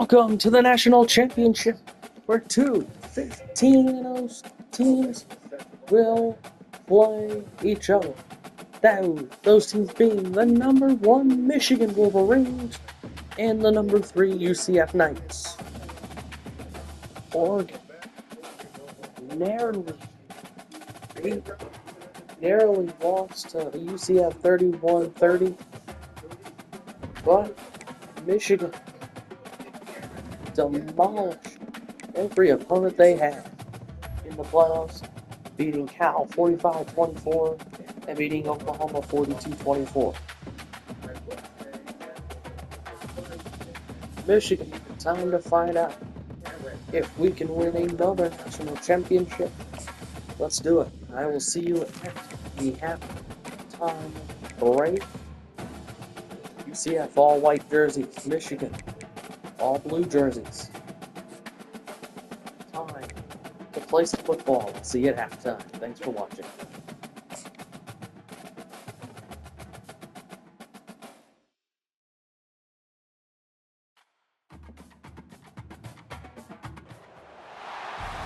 Welcome to the National Championship, where two 15-0 teams will play each other. Those teams being the number 1 Michigan Wolverines and the number 3 UCF Knights. Oregon narrowly lost to UCF 31-30, but Michigan demolished every opponent they had in the playoffs, beating Cal 45-24 and beating Oklahoma 42-24. Michigan, time to find out if we can win another national championship. Let's do it. I will see you at the halftime break. UCF all white jerseys, Michigan all blue jerseys. Time to play some football. See you at halftime. Thanks for watching.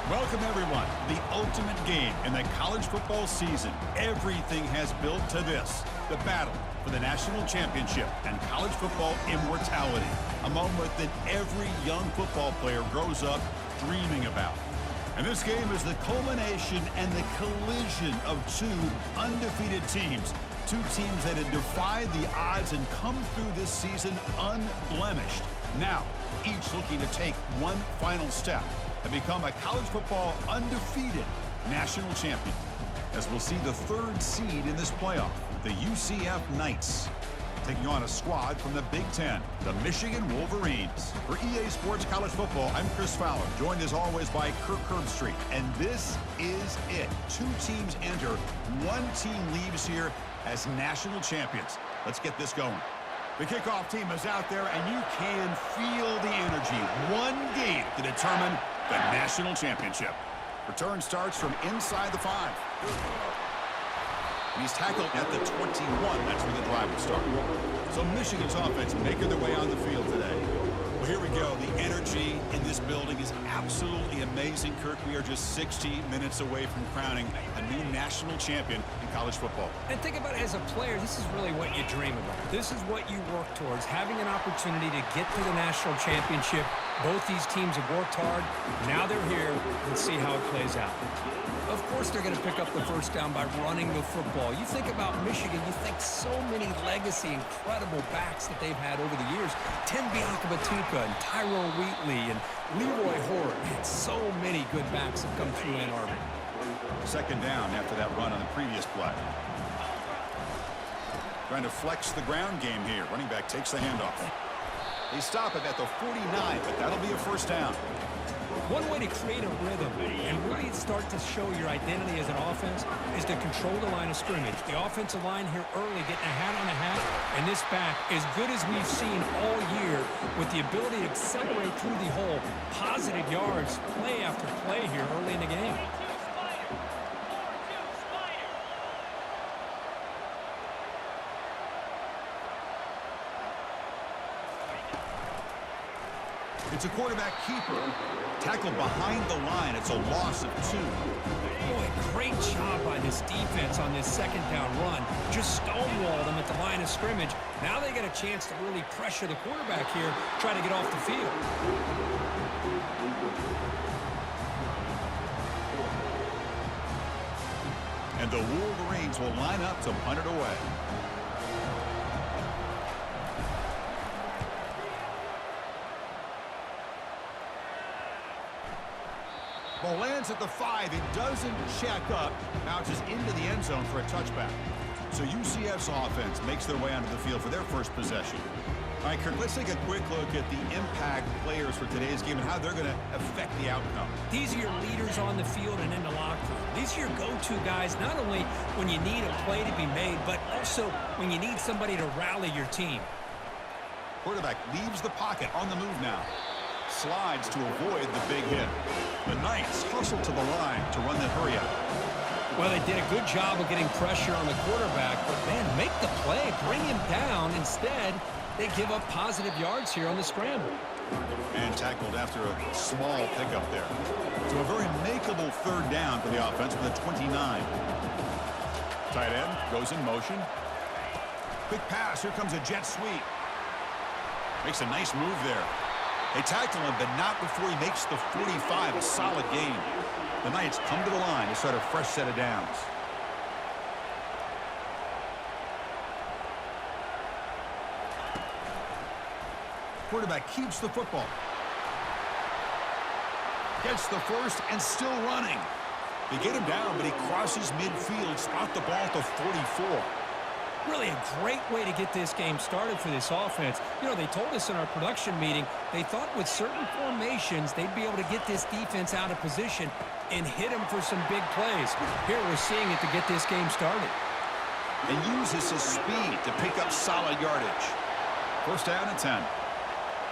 Welcome everyone, the ultimate game in the college football season. Everything has built to this, the battle for the national championship and college football immortality, a moment that every young football player grows up dreaming about. And this game is the culmination and the collision of two undefeated teams, two teams that had defied the odds and come through this season unblemished. Now, each looking to take one final step and become a college football undefeated national champion, as we'll see the third seed in this playoff, the UCF Knights, taking on a squad from the Big Ten, the Michigan Wolverines. For EA Sports College Football, I'm Chris Fowler, joined as always by Kirk Herbstreit, and this is it. Two teams enter, one team leaves here as national champions. Let's get this going. The kickoff team is out there, and you can feel the energy. One game to determine the national championship. Return starts from inside the 5. And he's tackled at the 21. That's where the drive will start. So Michigan's offense making their way on the field today. Well, here we go. The energy in this building is absolutely amazing, Kirk. We are just 60 minutes away from crowning a new national champion in college football. And think about it, as a player, this is really what you dream about. This is what you work towards, having an opportunity to get to the national championship. Both these teams have worked hard. Now they're here. Let's see how it plays out. Of course they're going to pick up the first down by running the football. You think about Michigan, you think so many legacy, incredible backs that they've had over the years. Tim Biakabatuka and Tyrone Wheatley and Leroy Hort. Man, so many good backs have come through Ann Arbor. Second down after that run on the previous play. Trying to flex the ground game here. Running back takes the handoff. They stop it at the 49, but that'll be a first down. One way to create a rhythm and really start to show your identity as an offense is to control the line of scrimmage. The offensive line here early getting a hat on a hat, and this back, as good as we've seen all year, with the ability to accelerate through the hole, positive yards, play after play here early in the game. It's a quarterback keeper. Tackled behind the line. It's a loss of 2. Boy, great job by this defense on this second down run. Just stonewalled them at the line of scrimmage. Now they get a chance to really pressure the quarterback here, try to get off the field. And the Wolverines will line up to punt it away. Ball lands at the 5. It doesn't check up. Bounces into the end zone for a touchback. So UCF's offense makes their way onto the field for their first possession. All right, Kirk, let's take a quick look at the impact players for today's game and how they're going to affect the outcome. These are your leaders on the field and in the locker room. These are your go-to guys, not only when you need a play to be made, but also when you need somebody to rally your team. Quarterback leaves the pocket on the move now. Slides to avoid the big hit. The Knights hustle to the line to run that hurry out. Well, they did a good job of getting pressure on the quarterback, but man, make the play, bring him down. Instead, they give up positive yards here on the scramble. And tackled after a small pickup there. So a very makeable third down for the offense with a 29. Tight end goes in motion. Quick pass. Here comes a jet sweep. Makes a nice move there. They tackle him, but not before he makes the 45. A solid gain. The Knights come to the line to start a fresh set of downs. Quarterback keeps the football. Gets the first and still running. They get him down, but he crosses midfield, spot the ball at the 44. Really a great way to get this game started for this offense. You know, they told us in our production meeting they thought with certain formations they'd be able to get this defense out of position and hit them for some big plays. Here we're seeing it to get this game started. And uses his speed to pick up solid yardage. First down and 10.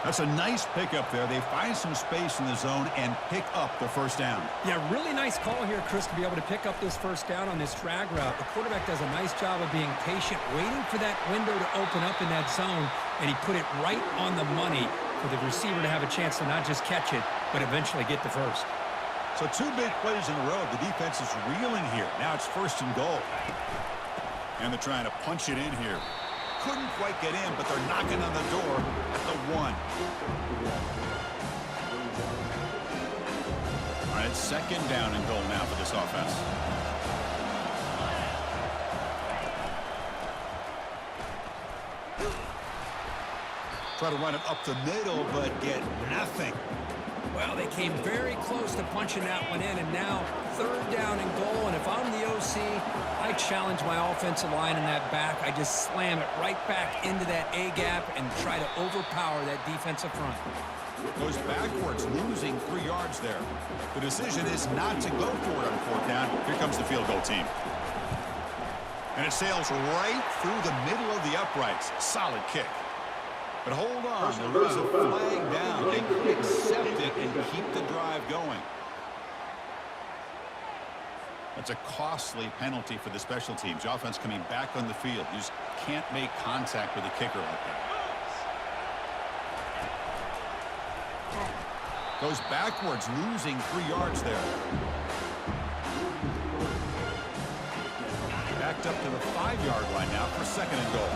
That's a nice pickup there. They find some space in the zone and pick up the first down. Yeah, really nice call here, Chris, to be able to pick up this first down on this drag route. The quarterback does a nice job of being patient, waiting for that window to open up in that zone, and he put it right on the money for the receiver to have a chance to not just catch it, but eventually get the first. So two big plays in a row. The defense is reeling here. Now it's first and goal. And they're trying to punch it in here. Couldn't quite get in, but they're knocking on the door at the 1. All right, second down and goal now for this offense. Try to run it up the middle, but get nothing. Well, they came very close to punching that one in, and now third down and goal. And if I'm the OC, I challenge my offensive line in that back. I just slam it right back into that A-gap and try to overpower that defensive front. Goes backwards, losing 3 yards there. The decision is not to go for it on fourth down. Here comes the field goal team. And it sails right through the middle of the uprights. Solid kick. But hold on, there is a flag down. They could accept it and keep the drive going. That's a costly penalty for the special teams. The offense coming back on the field. You just can't make contact with a kicker like that. Goes backwards, losing 3 yards there. Backed up to the 5-yard line now for second and goal.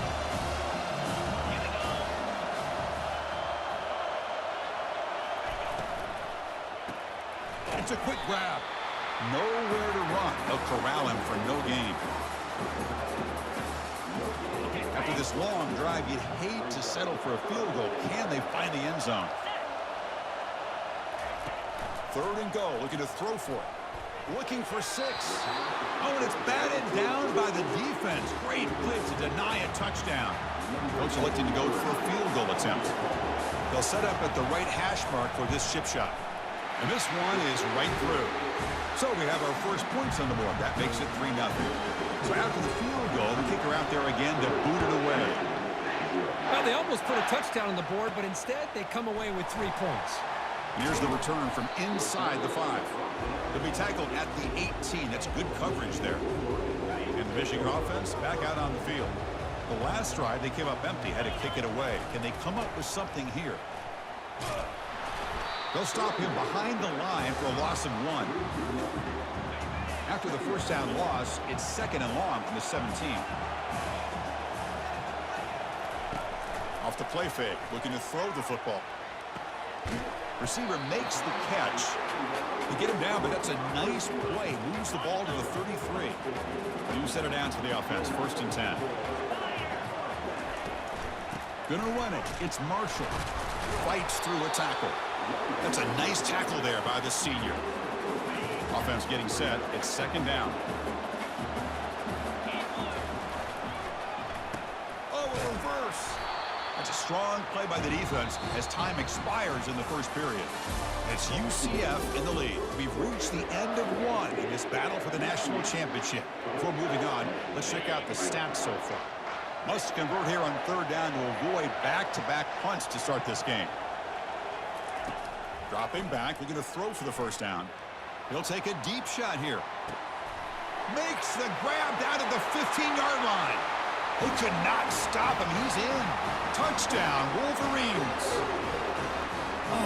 It's a quick grab. Nowhere to run. They'll corral him for no gain. After this long drive, you'd hate to settle for a field goal. Can they find the end zone? Third and goal. Looking to throw for it. Looking for 6. Oh, and it's batted down by the defense. Great blitz to deny a touchdown. Coach electing to go for a field goal attempt. They'll set up at the right hash mark for this chip shot. And this one is right through. So we have our first points on the board. That makes it 3-0. So after the field goal, the kicker out there again to boot it away. Well, they almost put a touchdown on the board, but instead they come away with 3 points. And here's the return from inside the 5. They'll be tackled at the 18. That's good coverage there. And the Michigan offense back out on the field. The last drive, they came up empty, had to kick it away. Can they come up with something here? They'll stop him behind the line for a loss of 1. After the first down loss, it's second and long from the 17. Off the play fake, looking to throw the football. Receiver makes the catch. They get him down, but that's a nice play. Moves the ball to the 33. New set of downs for the offense, first and 10. Gonna run it. It's Marshall. Fights through a tackle. That's a nice tackle there by the senior. Offense getting set. It's second down. Oh, a reverse. That's a strong play by the defense as time expires in the first period. It's UCF in the lead. We've reached the end of 1 in this battle for the national championship. Before moving on, let's check out the stats so far. Must convert here on third down to avoid back-to-back punts to start this game. Dropping back, looking to throw for the first down. He'll take a deep shot here. Makes the grab down to the 15-yard line. They could not stop him. He's in. Touchdown, Wolverines.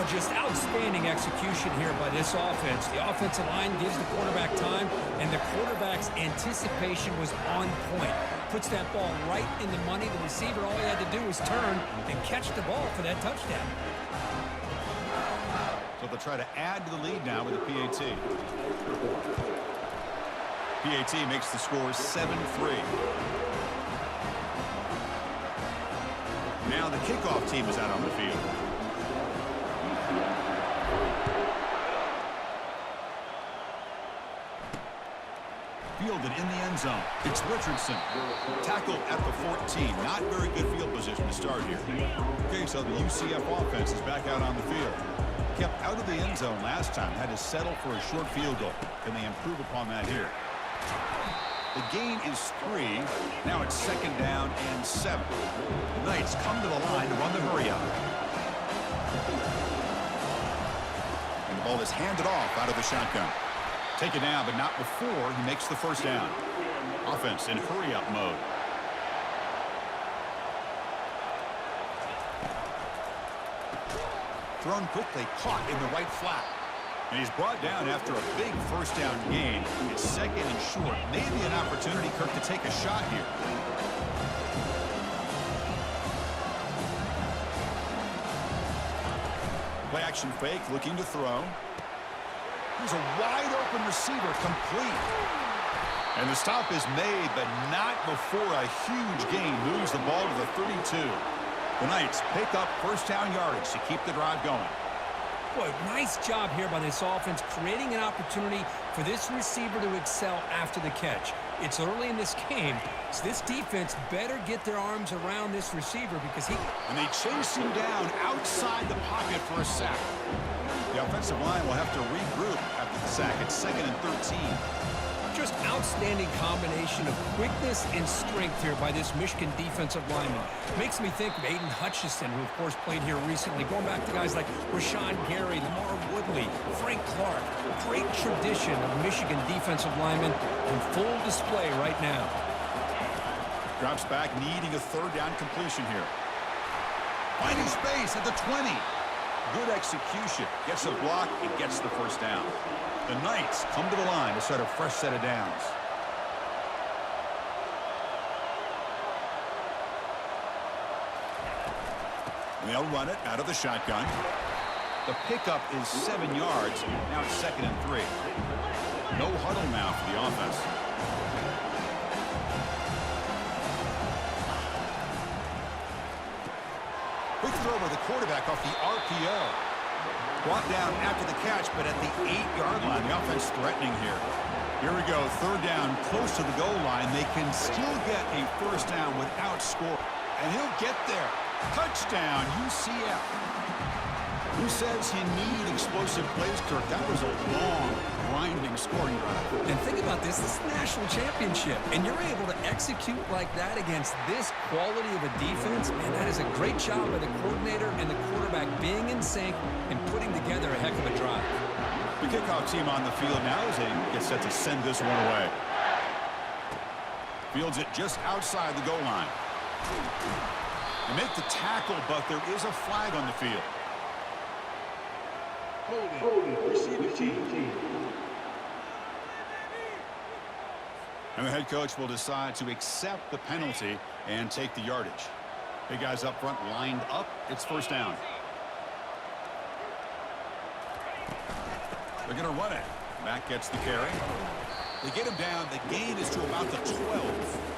Oh, just outstanding execution here by this offense. The offensive line gives the quarterback time, and the quarterback's anticipation was on point. Puts that ball right in the money. The receiver, all he had to do was turn and catch the ball for that touchdown. So they'll try to add to the lead now with a PAT. PAT makes the score 7-3. Now the kickoff team is out on the field. Fielded in the end zone. It's Richardson. Tackled at the 14. Not very good field position to start here. Okay, so the UCF offense is back out on the field. Kept out of the end zone last time. Had to settle for a short field goal. Can they improve upon that here? The gain is 3. Now it's 2nd down and 7. The Knights come to the line to run the hurry-up. And the ball is handed off out of the shotgun. Take it down, but not before he makes the first down. Offense in hurry-up mode. Thrown quickly, caught in the right flat. And he's brought down after a big first down gain. It's 2nd and short. Maybe an opportunity, Kirk, to take a shot here. Play action fake, looking to throw. There's a wide-open receiver, complete. And the stop is made, but not before a huge gain moves the ball to the 32. The Knights pick up first down yardage to keep the drive going. Boy, nice job here by this offense, creating an opportunity for this receiver to excel after the catch. It's early in this game, so this defense better get their arms around this receiver because he... And they chase him down outside the pocket for a sack. The offensive line will have to regroup after the sack. It's 2nd and 13. Just outstanding combination of quickness and strength here by this Michigan defensive lineman. Makes me think of Aiden Hutchinson, who of course played here recently. Going back to guys like Rashawn Gary, Lamar Woodley, Frank Clark. Great tradition of Michigan defensive linemen in full display right now. Drops back, needing a 3rd down completion here. Finding space at the 20. Good execution. Gets a block and gets the first down. The Knights come to the line to start a fresh set of downs. They'll run it out of the shotgun. The pickup is 7 yards. Now it's 2nd and 3. No huddle now for the offense. Quick throw by the quarterback off the RPO. Brought down after the catch, but at the 8-yard line. The offense threatening here. Here we go. 3rd down, close to the goal line. They can still get a first down without score. And he'll get there. Touchdown, UCF. Who says you need explosive plays, Kirk? That was a long, grinding scoring drive. And think about this. This is the national championship. And you're able to execute like that against this quality of a defense. And that is a great job by the coordinator and the quarterback being in sync and putting together a heck of a drive. The kickoff team on the field now as they get set to send this one away. Fields it just outside the goal line. They make the tackle, but there is a flag on the field. Receiving team. And the head coach will decide to accept the penalty and take the yardage. Big guys up front lined up. It's first down. They're going to run it. Mack gets the carry. They get him down. The gain is to about the 12.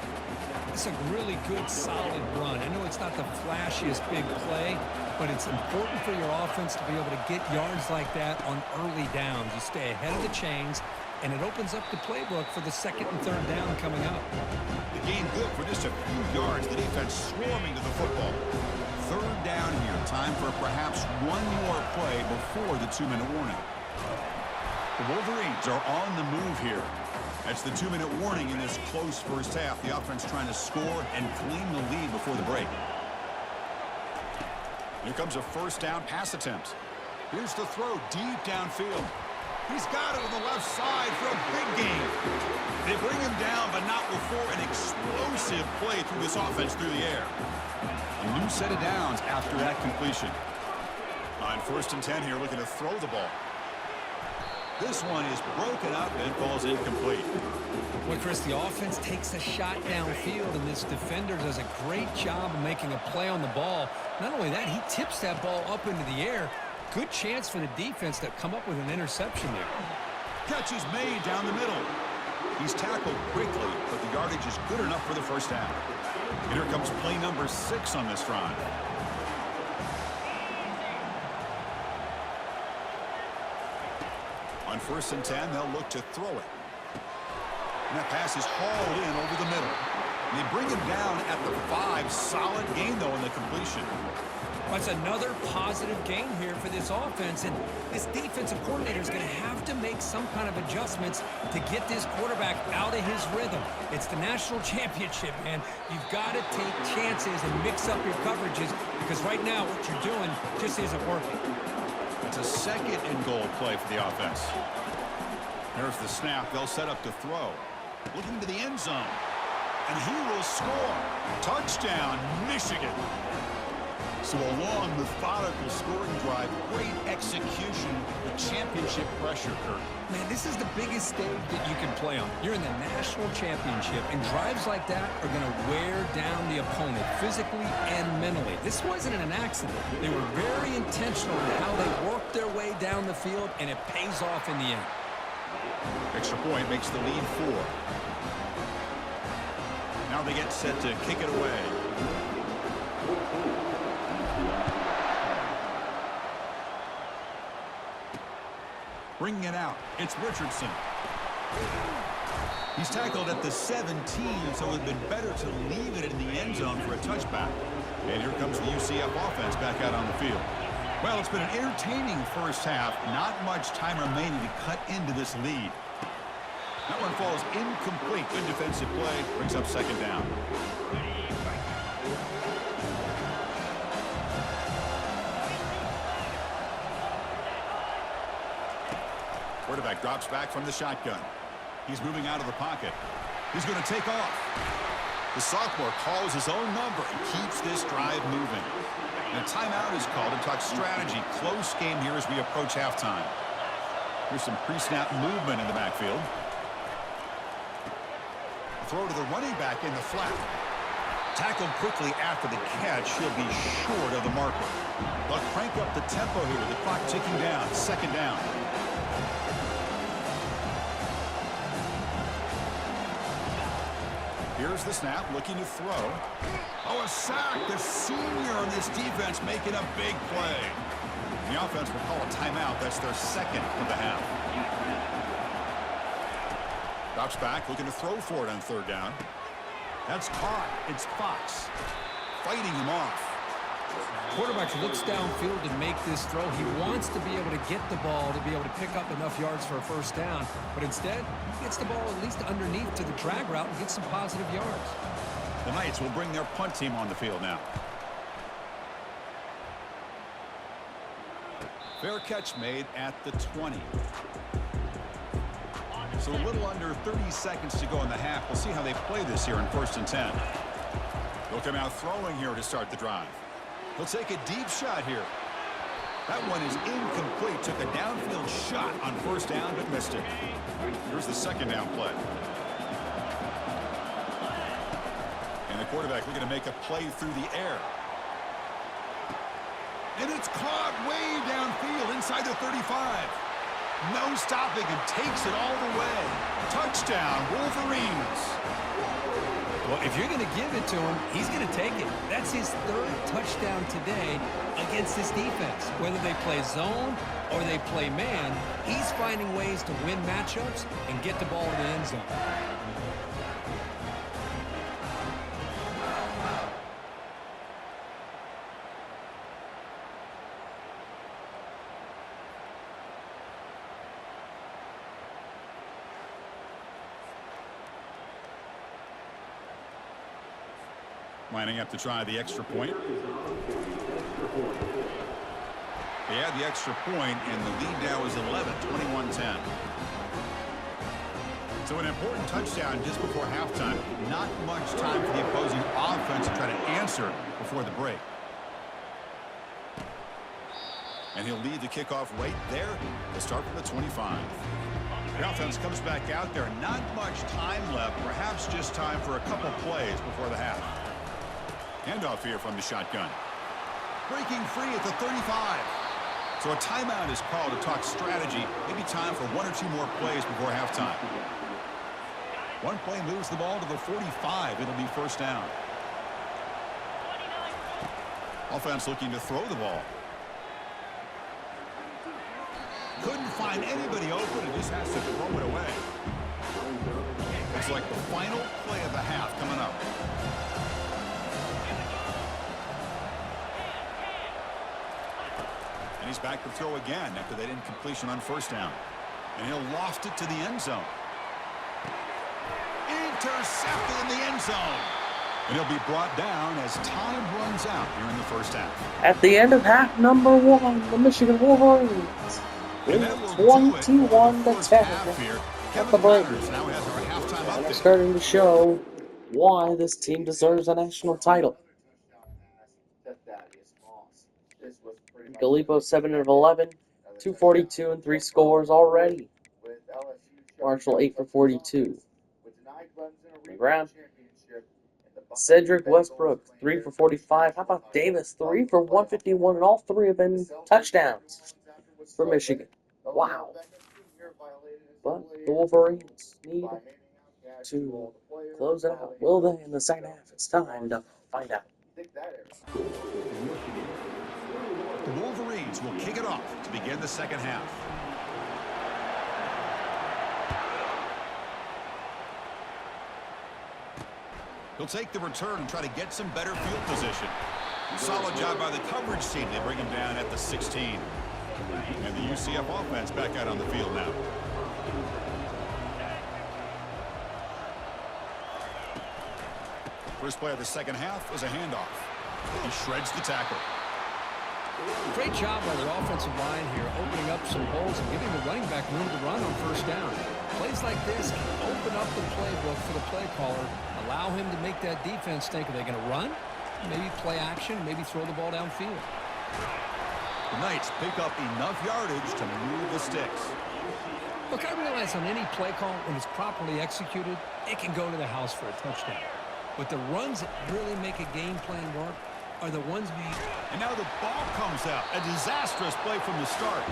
It's a really good, solid run. I know it's not the flashiest big play, but it's important for your offense to be able to get yards like that on early downs. You stay ahead of the chains, and it opens up the playbook for the 2nd and 3rd down coming up. The gain good for just a few yards. The defense swarming to the football. 3rd down here. Time for perhaps one more play before the 2-minute warning. The Wolverines are on the move here. That's the 2-minute warning in this close first half. The offense trying to score and claim the lead before the break. Here comes a first down pass attempt. Here's the throw deep downfield. He's got it on the left side for a big gain. They bring him down, but not before an explosive play through this offense through the air. A new set of downs after that completion. On 1st and 10 here, looking to throw the ball. This one is broken up and falls incomplete. Well, Chris, the offense takes a shot downfield, and this defender does a great job of making a play on the ball. Not only that, he tips that ball up into the air. Good chance for the defense to come up with an interception there. Catch is made down the middle. He's tackled quickly, but the yardage is good enough for the first down. And here comes play number 6 on this drive. On 1st and 10, they'll look to throw it. And that pass is hauled in over the middle. And they bring him down at the 5. Solid gain, though, in the completion. That's another positive gain here for this offense, and this defensive coordinator is going to have to make some kind of adjustments to get this quarterback out of his rhythm. It's the national championship, man. You've got to take chances and mix up your coverages, because right now what you're doing just isn't working. It's a 2nd and goal play for the offense. There's the snap. They'll set up to throw. Looking to the end zone. And he will score. Touchdown, Michigan. So a long, methodical scoring drive. Great execution with championship pressure, Kurt. Man, this is the biggest stage that you can play on. You're in the national championship, and drives like that are going to wear down the opponent physically and mentally. This wasn't an accident. They were very intentional in how they worked their way down the field, and it pays off in the end. Extra point makes the lead 4. Now they get set to kick it away. Bringing it out, it's Richardson. He's tackled at the 17, so it would have been better to leave it in the end zone for a touchback. And here comes the UCF offense back out on the field. Well, it's been an entertaining first half. Not much time remaining to cut into this lead. That one falls incomplete. Good defensive play. Brings up 2nd down. Quarterback drops back from the shotgun. He's moving out of the pocket. He's going to take off. The sophomore calls his own number and keeps this drive moving. And a timeout is called to talk strategy. Close game here as we approach halftime. Here's some pre-snap movement in the backfield. Throw to the running back in the flat. Tackled quickly after the catch. He'll be short of the marker. They'll crank up the tempo here with the clock ticking down. 2nd down. Here's the snap, looking to throw. Oh, a sack. The senior on this defense making a big play. The offense will call a timeout. That's their 2nd of the half. Drops back, looking to throw for it on 3rd down. That's caught. It's Fox fighting him off. Quarterback looks downfield to make this throw. He wants to be able to get the ball to be able to pick up enough yards for a 1st down. But instead, he gets the ball at least underneath to the drag route and gets some positive yards. The Knights will bring their punt team on the field now. Fair catch made at the 20. So a little under 30 seconds to go in the half. We'll see how they play this here in 1st and 10. They'll come out throwing here to start the drive. He'll take a deep shot here. That one is incomplete. Took a downfield shot on 1st down, but missed it. Here's the 2nd down play. And the quarterback looking to make a play through the air. And it's caught way downfield inside the 35. No stopping and takes it all the way. Touchdown, Wolverines. Well, if you're going to give it to him, he's going to take it. That's his 3rd touchdown today against this defense. Whether they play zone or they play man, he's finding ways to win matchups and get the ball to the end zone. Lining up to try the extra point. They had the extra point, and the lead now is 11, 21-10. So an important touchdown just before halftime. Not much time for the opposing offense to try to answer before the break. And he'll lead the kickoff right there to start from the 25. The offense comes back out there. Not much time left. Perhaps just time for a couple plays before the half. Handoff here from the shotgun. Breaking free at the 35. So a timeout is called to talk strategy. Maybe time for one or two more plays before halftime. One play moves the ball to the 45. It'll be first down. Offense looking to throw the ball. Couldn't find anybody open and just has to throw it away. It's like the final play of the half coming up. And he's back to throw again after that incompletion on first down. And he'll loft it to the end zone. Intercepted in the end zone. And he'll be brought down as time runs out here in the first half. At the end of half number 1, the Michigan Wolverines win 21-10 at the break. And they're starting to show why this team deserves a national title. Gallipo 7 of 11, 242 and 3 scores already. Marshall 8 for 42. Graham. Cedric Westbrook 3 for 45. How about Davis 3 for 151, and all 3 have been touchdowns for Michigan. Wow. But the Wolverines need to close it out. Will they in the second half? It's time to find out. The Wolverines will kick it off to begin the second half. He'll take the return and try to get some better field position. Solid job by the coverage team. They bring him down at the 16. And the UCF offense back out on the field now. First play of the second half is a handoff. He shreds the tackle. Great job by the offensive line here, opening up some holes and giving the running back room to run on first down. Plays like this can open up the playbook for the play caller, allow him to make that defense think, are they going to run? Maybe play action, maybe throw the ball downfield. The Knights pick up enough yardage to move the sticks. Look, I realize on any play call, when it's properly executed, it can go to the house for a touchdown. But the runs that really make a game plan work are the ones And now the ball comes out. A disastrous play from the start.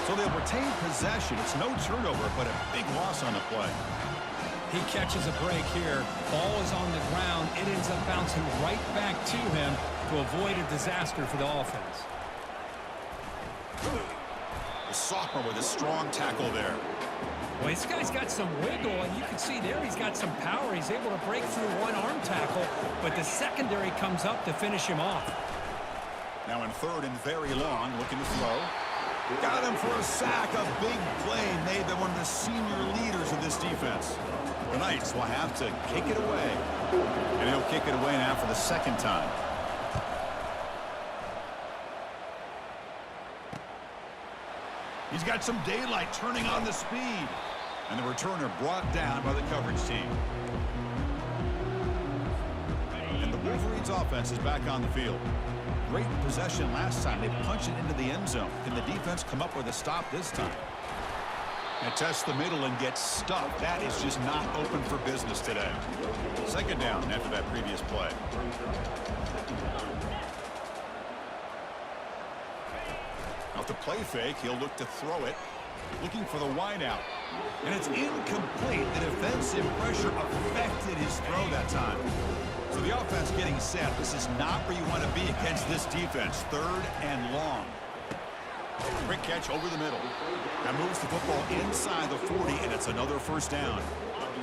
So they'll retain possession. It's no turnover, but a big loss on the play. He catches a break here. Ball is on the ground. It ends up bouncing right back to him to avoid a disaster for the offense. The sophomore with a strong tackle there. Well, this guy's got some wiggle, and you can see there he's got some power. He's able to break through one arm tackle, but the secondary comes up to finish him off. Now in third and very long, looking to throw. Got him for a sack. A big play made by one of the senior leaders of this defense. The Knights will have to kick it away. And he'll kick it away now for the second time. He's got some daylight turning on the speed. And the returner brought down by the coverage team. And the Wolverines offense is back on the field. Great possession last time. They punched it into the end zone. Can the defense come up with a stop this time? And tests the middle and gets stuffed. That is just not open for business today. Second down after that previous play. Off the play fake, he'll look to throw it. Looking for the wideout. And it's incomplete. The defensive pressure affected his throw that time. So the offense getting set. This is not where you want to be against this defense. Third and long. Quick catch over the middle. That moves the football inside the 40, and it's another first down.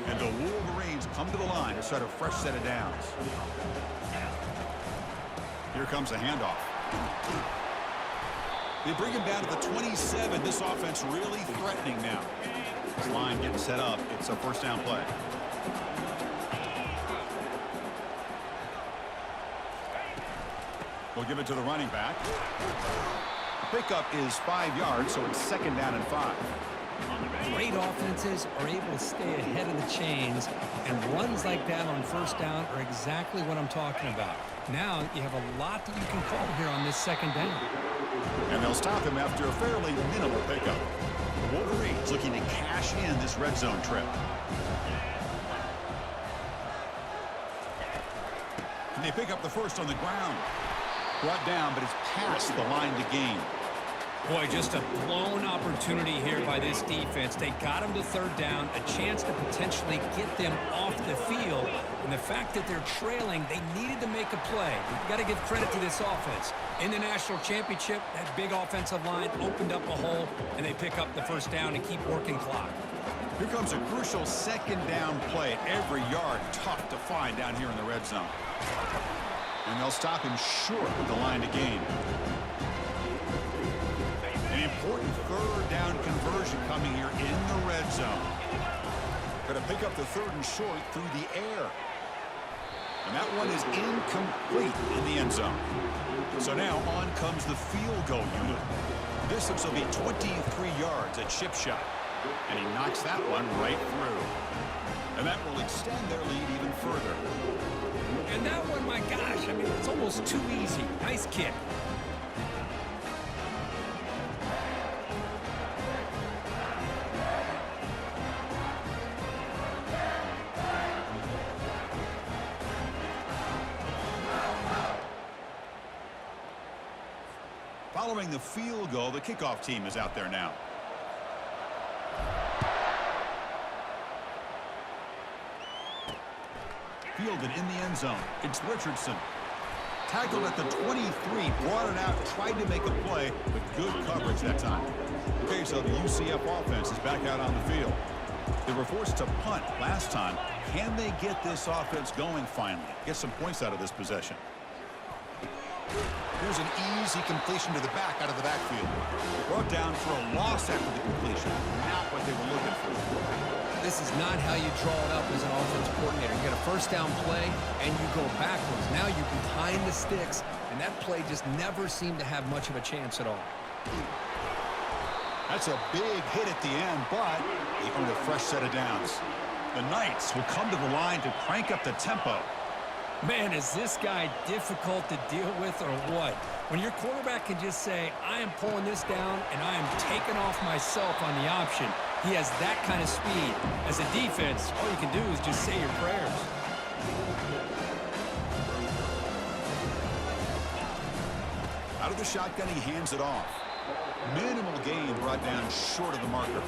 And the Wolverines come to the line to start a fresh set of downs. Here comes a handoff. They bring him down to the 27. This offense really threatening now. This line getting set up. It's a first down play. We'll give it to the running back. The pickup is 5 yards, so it's second down and 5. Great offenses are able to stay ahead of the chains, and runs like that on first down are exactly what I'm talking about. Now you have a lot that you can call here on this second down. And they'll stop him after a fairly minimal pickup. The Wolverines looking to cash in this red zone trip. And they pick up the first on the ground. Brought down, but it's past the line to gain. Boy, just a blown opportunity here by this defense. They got him to third down, a chance to potentially get them off the field. And the fact that they're trailing, they needed to make a play. You've got to give credit to this offense. In the national championship, that big offensive line opened up a hole, and they pick up the first down and keep working clock. Here comes a crucial second down play. Every yard tough to find down here in the red zone. And they'll stop him short with the line to gain. An important third down conversion coming here in the red zone. Going to pick up the third and short through the air. And that one is incomplete in the end zone. So now on comes the field goal unit. Distance will be 23 yards at chip shot. And he knocks that one right through. And that will extend their lead even further. And that one, my gosh, I mean, it's almost too easy. Nice kick. Following the field goal, the kickoff team is out there now. Fielded in the end zone. It's Richardson. Tackled at the 23, brought it out, tried to make a play, but good coverage that time. Okay, so the UCF offense is back out on the field. They were forced to punt last time. Can they get this offense going finally? Get some points out of this possession. Here's an easy completion to the back out of the backfield. Brought down for a loss after the completion. Not what they were looking for. This is not how you draw it up as an offensive coordinator. You get a first down play, and you go backwards. Now you're behind the sticks, and that play just never seemed to have much of a chance at all. That's a big hit at the end, but they earned a fresh set of downs. The Knights will come to the line to crank up the tempo. Man, is this guy difficult to deal with or what? When your quarterback can just say, I am pulling this down and I am taking off myself on the option. He has that kind of speed. As a defense, all you can do is just say your prayers. Out of the shotgun, he hands it off. Minimal gain brought down short of the marker.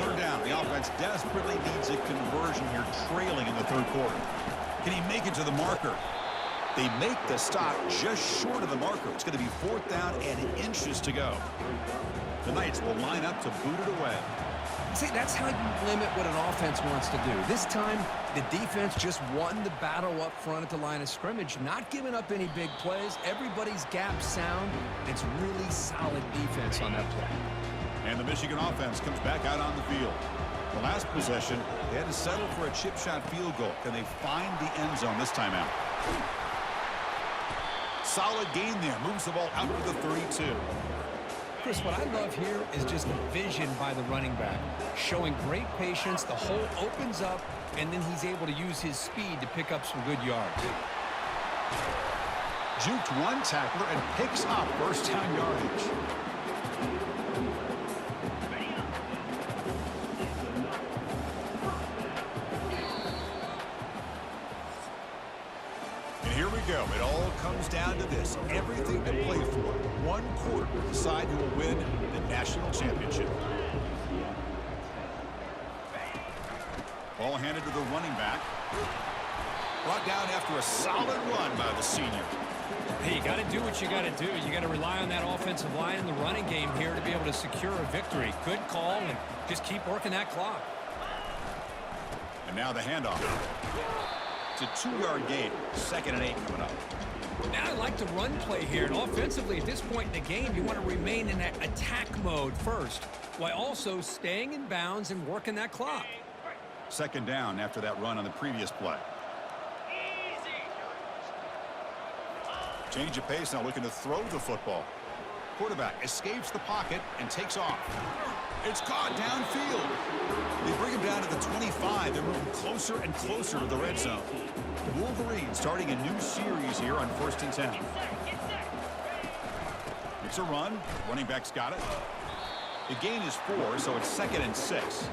Third down, the offense desperately needs a conversion here, trailing in the third quarter. Can he make it to the marker? They make the stop just short of the marker. It's going to be fourth down and inches to go. The Knights will line up to boot it away. See, that's how you limit what an offense wants to do. This time, the defense just won the battle up front at the line of scrimmage, not giving up any big plays. Everybody's gap sound. It's really solid defense on that play. And the Michigan offense comes back out on the field. The last possession, they had to settle for a chip shot field goal. Can they find the end zone this time out? Solid gain there. Moves the ball out to the 32. Chris, what I love here is just the vision by the running back. Showing great patience, the hole opens up, and then he's able to use his speed to pick up some good yards. Juked one tackler and picks up first down yardage. And here we go. It all comes down to this. Everything to play for. One quarter to decide who will win the national championship. Ball handed to the running back. Brought down after a solid run by the senior. Hey, you got to do what you got to do. You got to rely on that offensive line in the running game here to be able to secure a victory. Good call, and just keep working that clock. And now the handoff. It's a 2-yard gain. 2nd and 8 coming up. Now I like the run play here. And offensively, at this point in the game, you want to remain in that attack mode first, while also staying in bounds and working that clock. 2nd down after that run on the previous play. Change of pace, now looking to throw the football. Quarterback escapes the pocket and takes off. It's caught downfield. They bring him down to the 25. They're moving closer and closer to the red zone. The Wolverines starting a new series here on 1st and 10. It's a run. Running back's got it. The gain is 4, so it's 2nd and 6.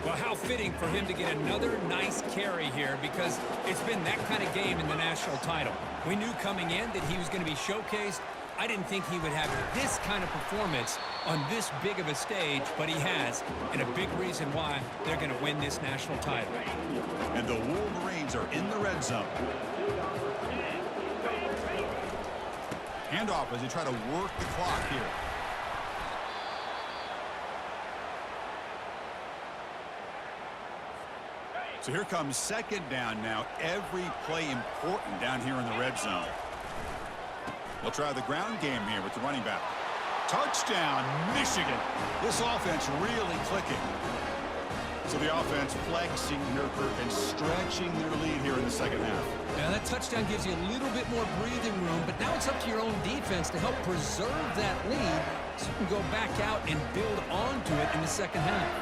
Well, how fitting for him to get another nice carry here, because it's been that kind of game in the national title. We knew coming in that he was going to be showcased. I didn't think he would have this kind of performance on this big of a stage, but he has, and a big reason why they're going to win this national title. And the Wolverines are in the red zone. Handoff as they try to work the clock here. So here comes 2nd down now. Every play important down here in the red zone. They'll try the ground game here with the running back. Touchdown, Michigan. This offense really clicking. So the offense flexing their curve and stretching their lead here in the second half. Now that touchdown gives you a little bit more breathing room, but now it's up to your own defense to help preserve that lead so you can go back out and build onto it in the second half.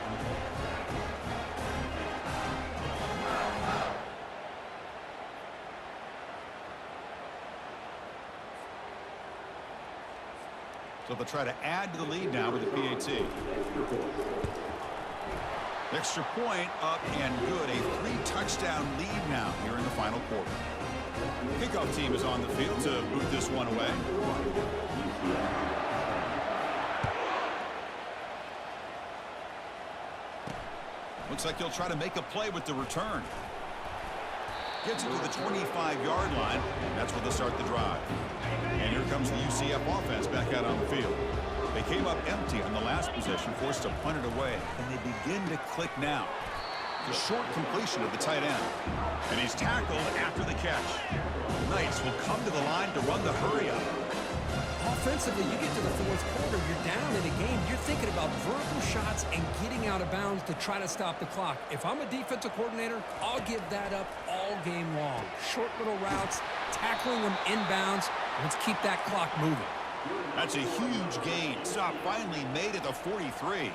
So they'll try to add to the lead now with the PAT. Extra point up and good. A 3-touchdown lead now here in the final quarter. Kickoff team is on the field to boot this one away. Looks like they'll try to make a play with the return. Gets it to the 25-yard line. That's where they'll start the drive. And here comes the UCF offense back out on the field. They came up empty on the last possession, forced to punt it away. And they begin to click now. The short completion of the tight end. And he's tackled after the catch. Knights will come to the line to run the hurry-up. Offensively, you get to the fourth quarter, you're down in a game. You're thinking about vertical shots and getting out of bounds to try to stop the clock. If I'm a defensive coordinator, I'll give that up all game long. Short little routes, tackling them inbounds. Let's keep that clock moving. That's a huge gain. Stop finally made at the 43.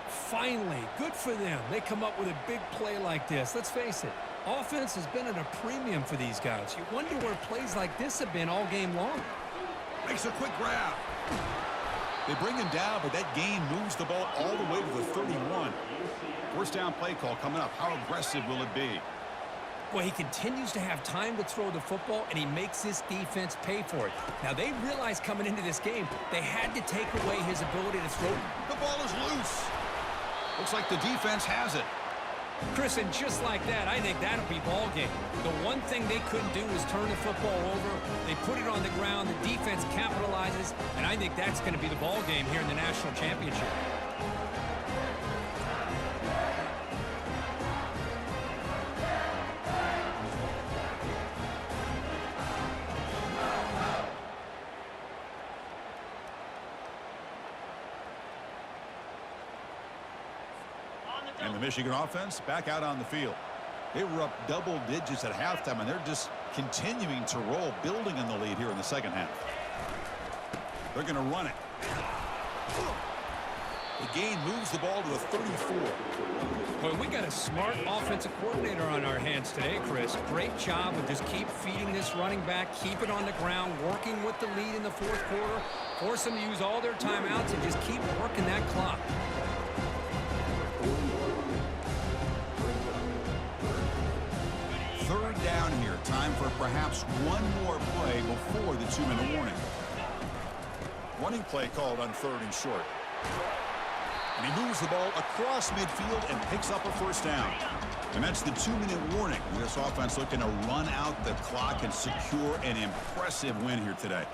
Finally, good for them. They come up with a big play like this. Let's face it, offense has been at a premium for these guys. You wonder where plays like this have been all game long. Makes a quick grab. They bring him down, but that gain moves the ball all the way to the 31. First down play call coming up. How aggressive will it be? Well, he continues to have time to throw the football, and he makes this defense pay for it. Now, they realized coming into this game, they had to take away his ability to throw. The ball is loose. Looks like the defense has it. Chris, and just like that, I think that'll be ball game. The one thing they couldn't do was turn the football over. They put it on the ground. The defense capitalizes, and I think that's going to be the ball game here in the national championship. And the Michigan offense back out on the field. They were up double digits at halftime, and they're just continuing to roll, building in the lead here in the second half. They're going to run it. The gain moves the ball to the 34. Boy, we got a smart offensive coordinator on our hands today, Chris. Great job of just keep feeding this running back, keep it on the ground, working with the lead in the fourth quarter, force them to use all their timeouts and just keep working that clock. Third down here. Time for perhaps one more play before the 2-minute warning. Running play called on 3rd and short. And he moves the ball across midfield and picks up a first down. And that's the 2-minute warning. This offense looking to run out the clock and secure an impressive win here today.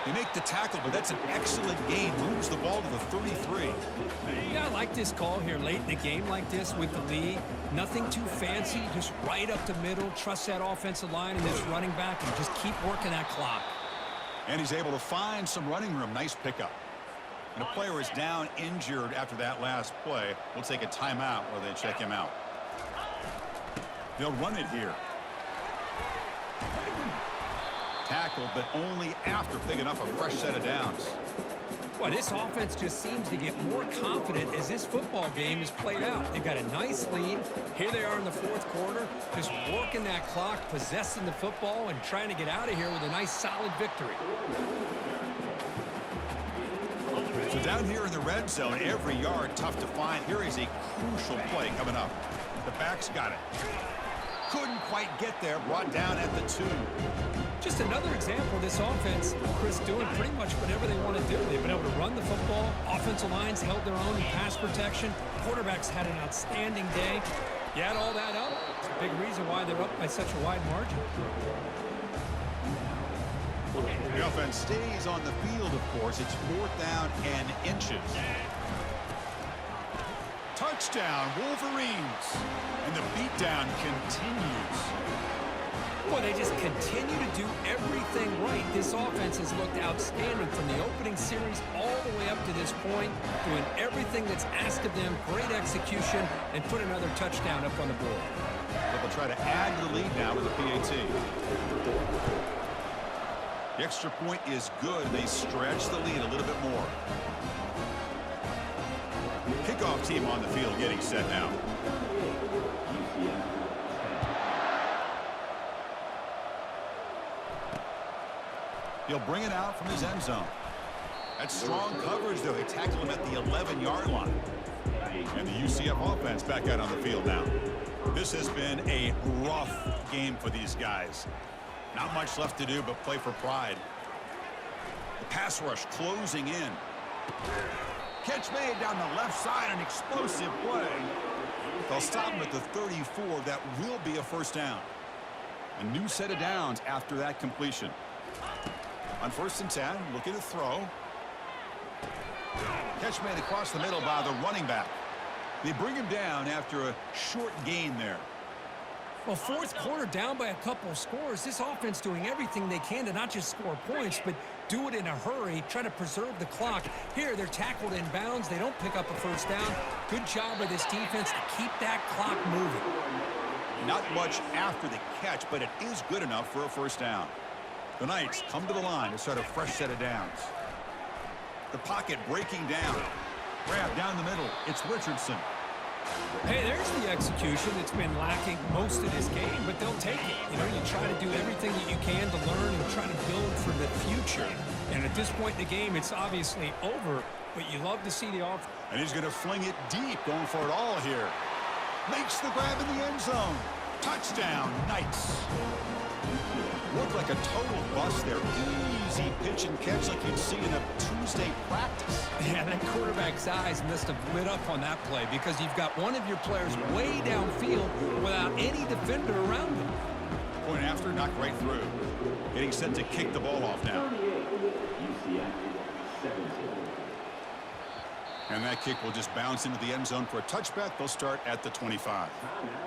They make the tackle, but that's an excellent gain. Moves the ball to the 33. Yeah, I like this call here late in the game like this with the lead. Nothing too fancy, just right up the middle. Trust that offensive line and this running back and just keep working that clock. And he's able to find some running room. Nice pickup. And a player is down injured after that last play. We'll take a timeout while they check him out. They'll run it here. Tackle, but only after picking up a fresh set of downs. Well, this offense just seems to get more confident as this football game is played out. They've got a nice lead. Here they are in the fourth quarter, just working that clock, possessing the football, and trying to get out of here with a nice, solid victory. So down here in the red zone, every yard tough to find. Here is a crucial play coming up. The back's got it. Couldn't quite get there, brought down at the 2. Just another example of this offense, Chris, doing pretty much whatever they want to do. They've been able to run the football. Offensive lines held their own in pass protection. Quarterbacks had an outstanding day. You add all that up, it's a big reason why they're up by such a wide margin. The offense stays on the field, of course. It's 4th down and inches. Touchdown, Wolverines. And the beatdown continues. Boy, they just continue to do everything right. This offense has looked outstanding from the opening series all the way up to this point, doing everything that's asked of them, great execution, and put another touchdown up on the board. They'll try to add to the lead now with a PAT. The extra point is good. They stretch the lead a little bit more. Kickoff team on the field getting set now. He'll bring it out from his end zone. That's strong coverage, though. They tackled him at the 11-yard line. And the UCF offense back out on the field now. This has been a rough game for these guys. Not much left to do but play for pride. The pass rush closing in. Catch made down the left side, an explosive play. They'll stop him at the 34. That will be a first down. A new set of downs after that completion. On 1st and 10, looking to throw. Catch made across the middle by the running back. They bring him down after a short gain there. Well, fourth quarter down by a couple of scores. This offense doing everything they can to not just score points, but do it in a hurry, try to preserve the clock. Here, they're tackled in bounds. They don't pick up a first down. Good job by this defense to keep that clock moving. Not much after the catch, but it is good enough for a first down. The Knights come to the line to start a fresh set of downs. The pocket breaking down. Grab down the middle. It's Richardson. Hey, there's the execution that's been lacking most of this game, but they'll take it. You know, you try to do everything that you can to learn and try to build for the future. And at this point in the game, it's obviously over, but you love to see the offense. And he's going to fling it deep, going for it all here. Makes the grab in the end zone. Touchdown, Knights. Looked like a total bust there. Easy pitch and catch like you'd see in a Tuesday practice. Yeah, that quarterback's eyes must have lit up on that play because you've got one of your players way downfield without any defender around him. Point after, knocked right through. Getting set to kick the ball off now. And that kick will just bounce into the end zone for a touchback. They'll start at the 25.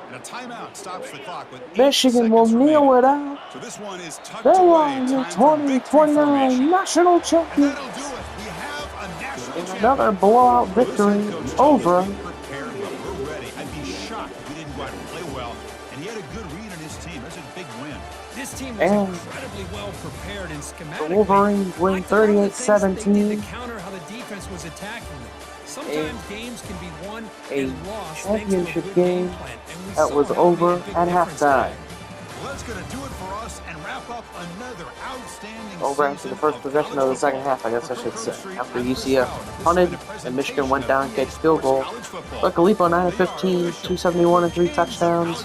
And a timeout stops the clock with 8 Michigan will seconds kneel remaining. it out. So this one is tucked They away. are the Time for victory 2029 formation. national And champion. that'll do it. We have a national In champion. another blowout victory over. Be prepared, but we're ready. I'd be shocked if we didn't go out and play well. And he had a good read on his team. That's a big win. This team was And incredibly well prepared and schematically. the Wolverines win I thought of the things that they did 38-17. to counter how the defense was attacking them. Sometimes games can be won A and lost thanks to a championship good game plan, and we that saw was how it over made a big at difference halftime. today. Well, that's going to do it for us and wrap up another outstanding Over after the first possession of the second half, I guess I should say. After UCF punted and Michigan went down and kicked field goal. Khalifa 9 of 15, 271 and 3 touchdowns.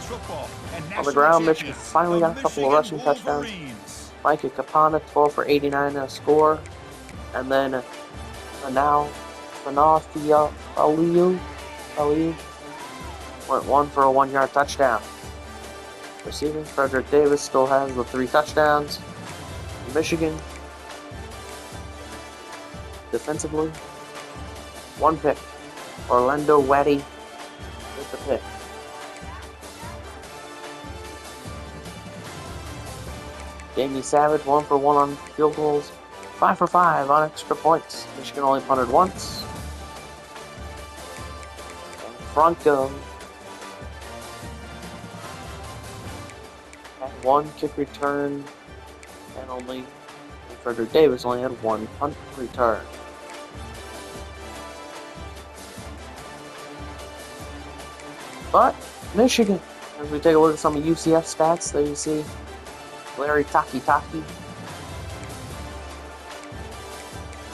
On the ground, Michigan finally got a couple of rushing touchdowns. Micah Capana 12 for 89 and a score. And then now Manafi Aliu went 1 for a 1-yard touchdown. Receiving, Frederick Davis still has the 3 touchdowns. Michigan, defensively, 1 pick. Orlando Waddy with the pick. Jamie Savage, 1 for 1 on field goals, 5 for 5 on extra points. Michigan only punted once. And Franco had 1 kick return, and Frederick Davis only had 1 punt return. But Michigan, as we take a look at some of UCF stats, there you see Larry Taki.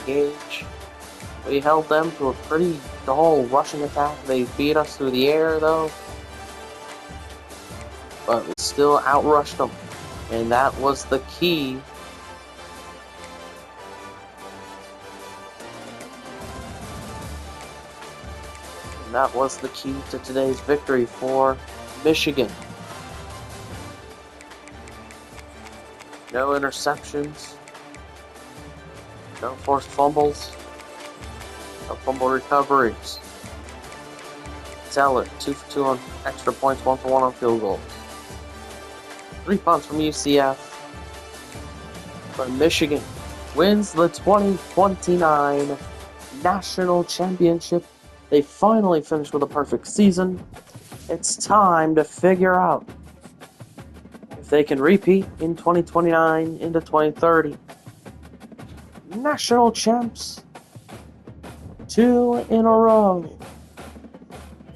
Gage. We held them to a pretty dull rushing attack. They beat us through the air, though. But we still outrushed them. And that was the key. And that was the key to today's victory for Michigan. No interceptions. No forced fumbles. No fumble recoveries. Teller, 2 for 2 on extra points, 1 for 1 on field goals. 3 punts from UCF. But Michigan wins the 2029 National Championship. They finally finished with a perfect season. It's time to figure out if they can repeat in 2029 into 2030. National champs, 2 in a row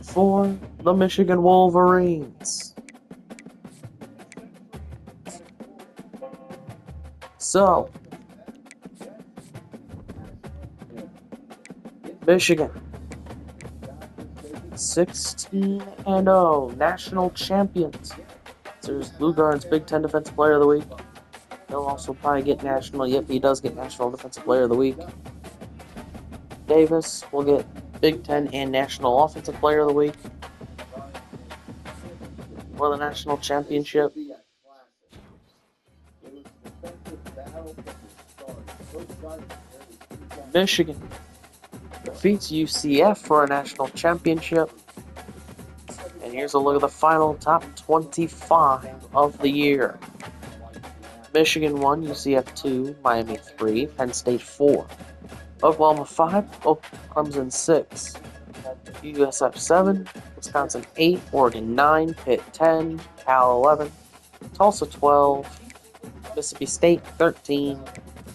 for the Michigan Wolverines. So, Michigan, 16-0, national champions. There's Lugard's Big Ten Defensive Player of the Week. He'll also probably get national. Yep, he does get National Defensive Player of the Week. Davis will get Big Ten and National Offensive Player of the Week for the national championship. Michigan defeats UCF for a national championship. And here's a look at the final top 25 of the year. Michigan 1, UCF 2, Miami 3, Penn State 4, Oklahoma 5, Clemson 6, USF 7, Wisconsin 8, Oregon 9, Pitt 10, Cal 11, Tulsa 12, Mississippi State 13,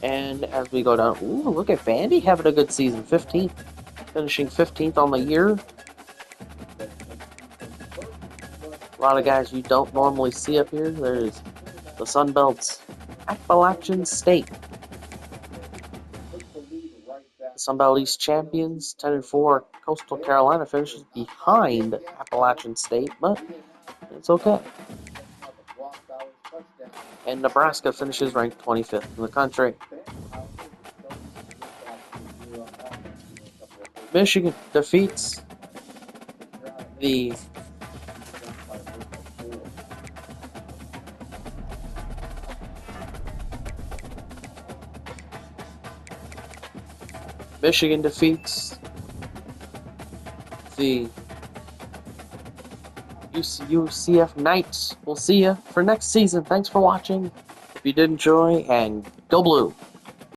and as we go down, ooh, look at Vandy having a good season, 15th, finishing 15th on the year. A lot of guys you don't normally see up here. There's the Sun Belt's Appalachian State. The Sun Belt East champions, 10-4. Coastal Carolina finishes behind Appalachian State, but it's okay. And Nebraska finishes ranked 25th in the country. Michigan defeats the Michigan defeats the UCF Knights. We'll see you for next season. Thanks for watching. If you did enjoy, and go blue.